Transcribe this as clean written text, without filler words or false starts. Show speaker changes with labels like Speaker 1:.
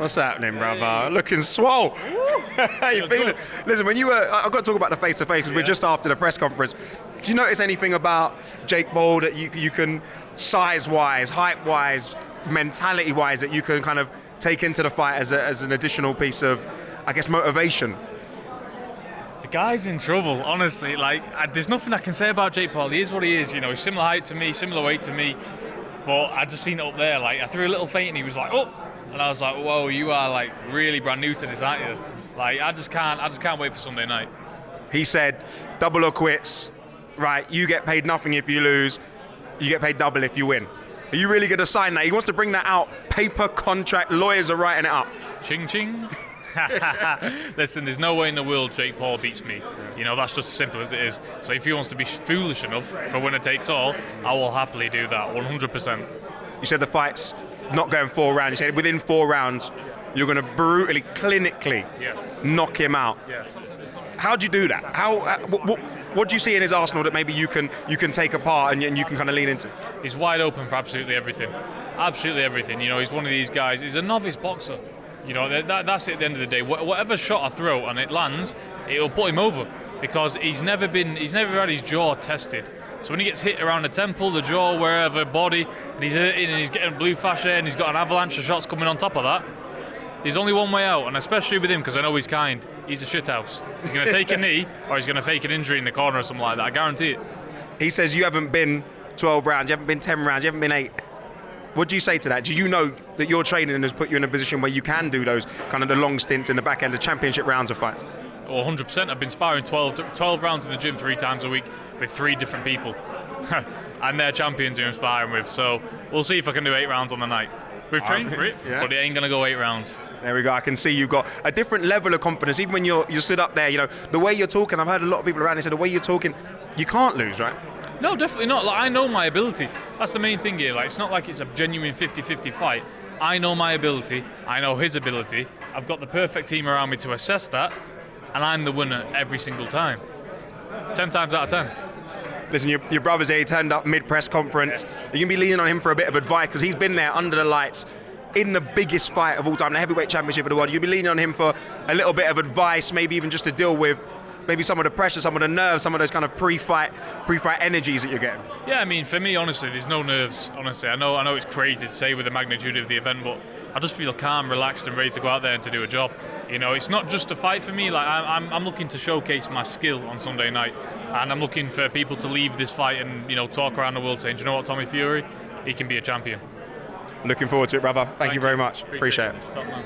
Speaker 1: What's happening, brother? Looking swole. How you feeling? Listen, when you were, I've got to talk about the face-to-face because we're just after the press conference. Did you notice anything about Jake Paul that you can, size-wise, height-wise, mentality-wise, that you can kind of take into the fight as an additional piece of, I guess, motivation?
Speaker 2: The guy's in trouble, honestly. There's nothing I can say about Jake Paul. He is what he is. You know, he's similar height to me, similar weight to me. But I just seen it up there. I threw a little feint and he was like, oh. And I was like, whoa, you are really brand new to this, aren't you? I just can't wait for Sunday night.
Speaker 1: He said, double or quits, right? You get paid nothing if you lose, you get paid double if you win. Are you really going to sign that? He wants to bring that out. Paper contract, lawyers are writing it up.
Speaker 2: Ching ching. Listen, there's no way in the world Jake Paul beats me. You know, that's just as simple as it is. So if he wants to be foolish enough for winner takes all, I will happily do that, 100%.
Speaker 1: You said the fight's not going 4 rounds. You said within 4 rounds, you're going to brutally, clinically knock him out.
Speaker 2: Yeah.
Speaker 1: How'd you do that? What do you see in his arsenal that maybe you can take apart and you can kind of lean into?
Speaker 2: He's wide open for absolutely everything. Absolutely everything. You know, he's one of these guys. He's a novice boxer. You know, that's it at the end of the day. Whatever shot I throw and it lands, it'll put him over because he's never had his jaw tested. So when he gets hit around the temple, the jaw, wherever, body, and he's hurting and he's getting blue fascia and he's got an avalanche of shots coming on top of that, there's only one way out, and especially with him, because I know he's kind, he's a shithouse. He's going to take a knee or he's going to fake an injury in the corner or something like that, I guarantee it.
Speaker 1: He says you haven't been 12 rounds, you haven't been 10 rounds, you haven't been 8. What do you say to that? Do you know that your training has put you in a position where you can do those kind of the long stints in the back end, the championship rounds of fights?
Speaker 2: Well, 100%. I've been sparring 12 rounds in the gym 3 times a week with 3 different people. And they're champions who I'm sparring with. So we'll see if I can do 8 rounds on the night. We've trained for it, but it ain't going to go 8 rounds.
Speaker 1: There we go. I can see you've got a different level of confidence. Even when you're stood up there, you know, the way you're talking, I've heard a lot of people around, they said the way you're talking, you can't lose, right?
Speaker 2: No, definitely not. I know my ability. That's the main thing here. It's not like it's a genuine 50-50 fight. I know my ability. I know his ability. I've got the perfect team around me to assess that. And I'm the winner every single time. 10 times out of 10.
Speaker 1: Listen, your brother's here, he turned up mid-press conference. You're going to be leaning on him for a bit of advice because he's been there under the lights in the biggest fight of all time, the heavyweight championship of the world. You'll be leaning on him for a little bit of advice, maybe even just to deal with maybe some of the pressure, some of the nerves, some of those kind of pre-fight energies that you're getting.
Speaker 2: Yeah, I mean, for me, honestly, there's no nerves, honestly. I know it's crazy to say with the magnitude of the event, but I just feel calm, relaxed and ready to go out there and to do a job. You know, it's not just a fight for me. I'm looking to showcase my skill on Sunday night, and I'm looking for people to leave this fight and, you know, talk around the world saying, do you know what, Tommy Fury, he can be a champion.
Speaker 1: Looking forward to it, brother. Thank you very much. Appreciate it.
Speaker 2: Top man.